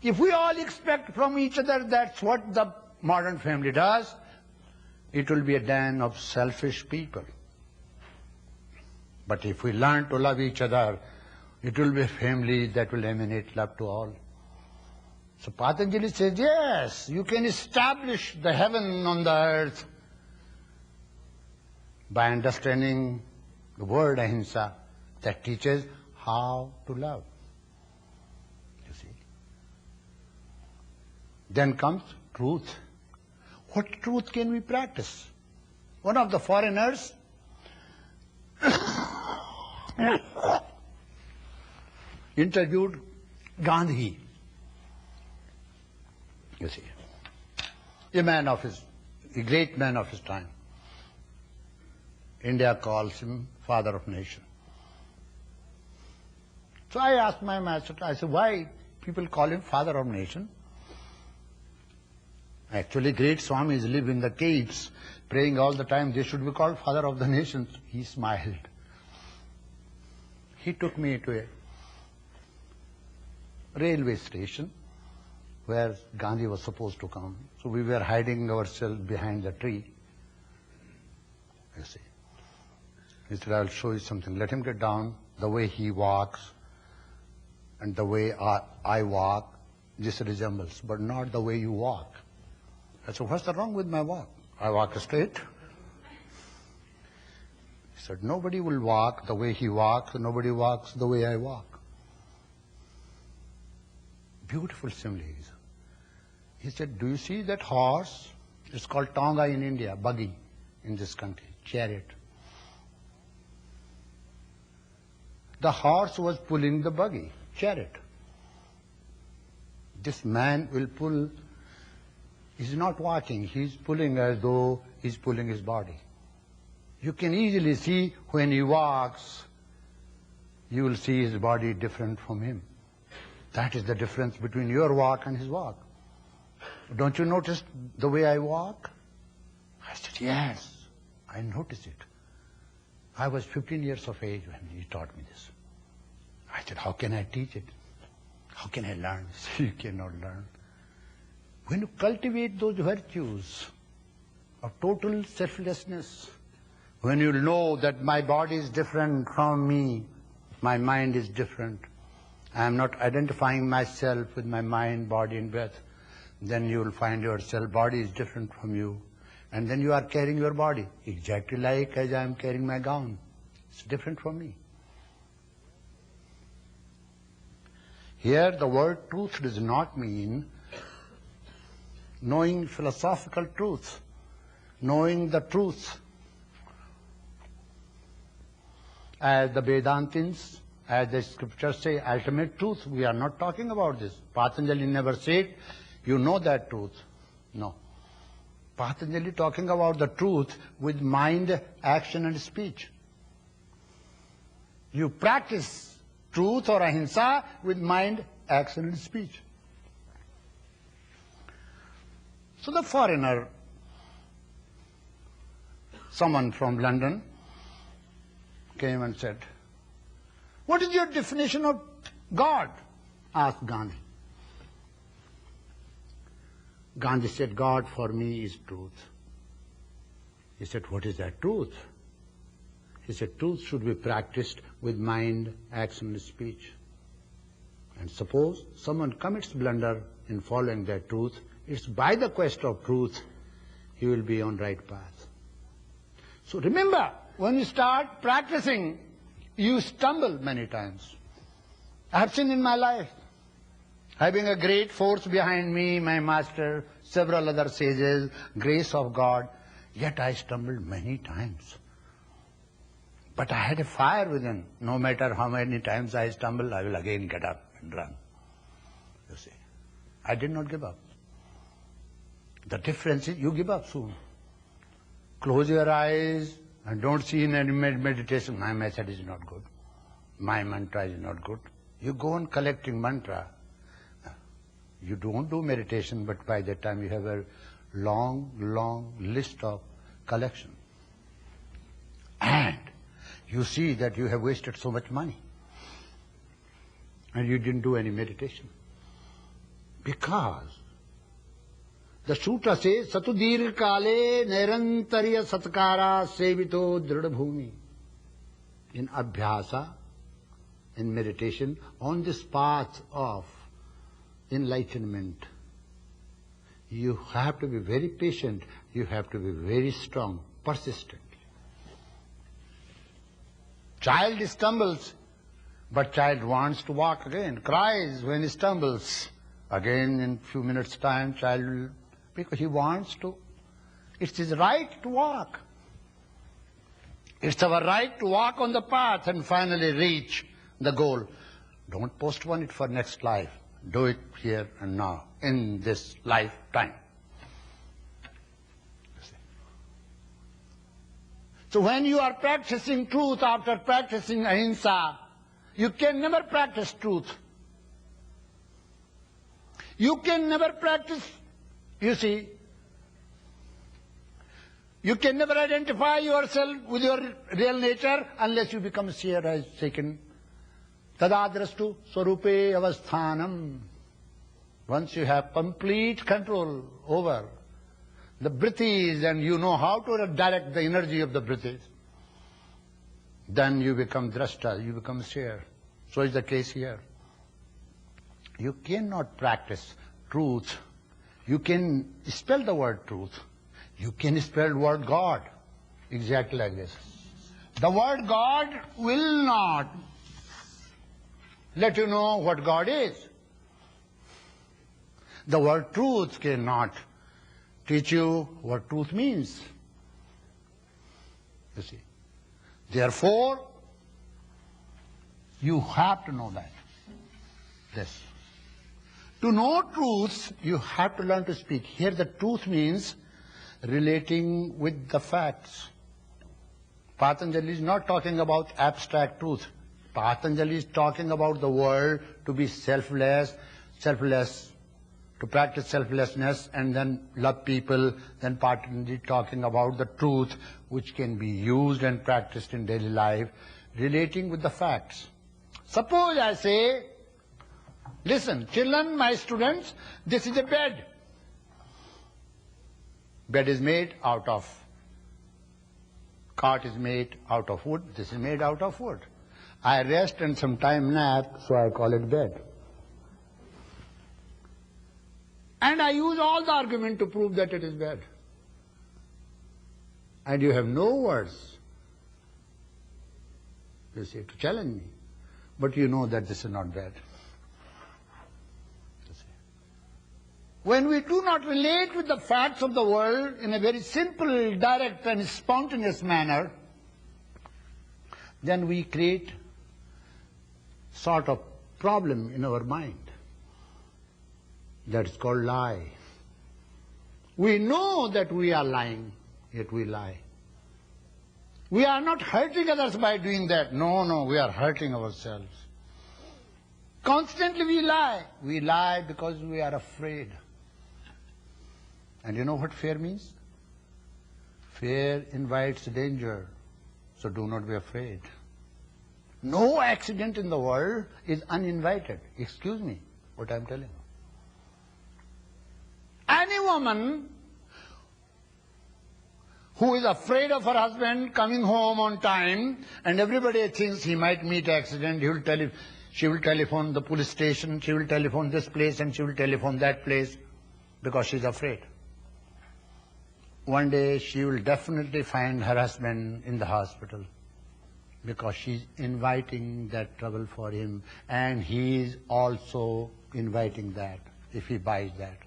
If we all expect from each other that's what the modern family does, it will be a den of selfish people. But if we learn to love each other, it will be a family that will emanate love to all. So Patanjali says, yes, you can establish the heaven on the earth by understanding the word ahimsa that teaches how to love. You see. Then comes truth. What truth can we practice? One of the foreigners interviewed Gandhi. You see, a great man of his time. India calls him father of nation. So I asked my master, I said, why people call him father of nation? Actually, great Swamis live in the caves, praying all the time. They should be called father of the nations. He smiled. He took me to a railway station where Gandhi was supposed to come. So we were hiding ourselves behind the tree. You see. He said, I'll show you something. Let him get down. The way he walks and the way I walk, this resembles, but not the way you walk. I said, what's the wrong with my walk? I walk straight. He said, nobody will walk the way he walks, and nobody walks the way I walk. Beautiful similes. He said, do you see that horse? It's called tonga in India, buggy in this country, chariot. The horse was pulling the buggy, chariot. This man will pull. He's not walking, he's pulling as though he's pulling his body. You can easily see when he walks, you will see his body different from him. That is the difference between your walk and his walk. Don't you notice the way I walk? I said, yes, I notice it. I was 15 years of age when he taught me this. I said, how can I teach it? How can I learn? You cannot learn. When you cultivate those virtues of total selflessness, when you know that my body is different from me, my mind is different, I am not identifying myself with my mind, body and breath, then you will find yourself, body is different from you. And then you are carrying your body, exactly like as I am carrying my gown. It's different from me. Here the word truth does not mean knowing philosophical truth, knowing the truth. As the Vedantins, as the scriptures say, ultimate truth, we are not talking about this. Patanjali never said, you know that truth. No. Patanjali talking about the truth with mind, action and speech. You practice truth or ahimsa with mind, action and speech. So the foreigner, someone from London, came and said, what is your definition of God? Asked Gandhi. Gandhi said, God for me is truth. He said, what is that truth? He said, truth should be practiced with mind, action, and speech. And suppose someone commits blunder in following that truth, it's by the quest of truth he will be on right path. So remember, when you start practicing, you stumble many times. I have seen in my life, having a great force behind me, my master, several other sages, grace of God, yet I stumbled many times. But I had a fire within. No matter how many times I stumble, I will again get up and run. You see, I did not give up. The difference is you give up soon. Close your eyes and don't see in any meditation, my method is not good. My mantra is not good. You go on collecting mantra. You don't do meditation, but by that time you have a long, long list of collection. And you see that you have wasted so much money. And you didn't do any meditation. Because the Sutra says, Satudir Kale Nirantarya Satkara Sevito Dridabhumi. In Abhyasa, in meditation, on this path of enlightenment, you have to be very patient, you have to be very strong, persistent. Child stumbles, but child wants to walk again, cries when he stumbles. Again, in few minutes' time, child will, because he wants to. It's his right to walk. It's our right to walk on the path and finally reach the goal. Don't postpone it for next life. Do it here and now, in this lifetime. So when you are practicing truth after practicing ahimsa, you can never practice truth. You can never practice, you see, you can never identify yourself with your real nature unless you become seer as taken. Tadadrastu swarupe avasthanam. Once you have complete control over the breathes and you know how to direct the energy of the breathes, then you become drashta, you become seer. So is the case here. You cannot practice truth. You can spell the word truth. You can spell the word God. Exactly like this. The word God will not let you know what God is. The word truth cannot teach you what truth means. You see. Therefore, you have to know that. This. To know truths, you have to learn to speak. Here the truth means relating with the facts. Patanjali is not talking about abstract truth. Patanjali is talking about the world to be selfless, to practice selflessness and then love people. Then Patanjali is talking about the truth which can be used and practiced in daily life, relating with the facts. Suppose I say, listen, children, my students, this is a bed. Bed is made out of, cot is made out of wood, this is made out of wood. I rest and sometime nap, so I call it bed. And I use all the argument to prove that it is bed. And you have no words, you see, to challenge me. But you know that this is not bed. When we do not relate with the facts of the world in a very simple, direct and spontaneous manner, then we create sort of problem in our mind. That is called lie. We know that we are lying, yet we lie. We are not hurting others by doing that. No, we are hurting ourselves. Constantly we lie. We lie because we are afraid. And you know what fear means? Fear invites danger, so do not be afraid. No accident in the world is uninvited. Excuse me, what I am telling you. Any woman who is afraid of her husband coming home on time and everybody thinks he might meet accident, she will telephone the police station, she will telephone this place and she will telephone that place because she is afraid. One day she will definitely find her husband in the hospital because she is inviting that trouble for him and he is also inviting that if he buys that.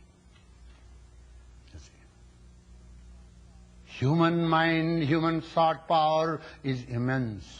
Human mind, human thought power is immense.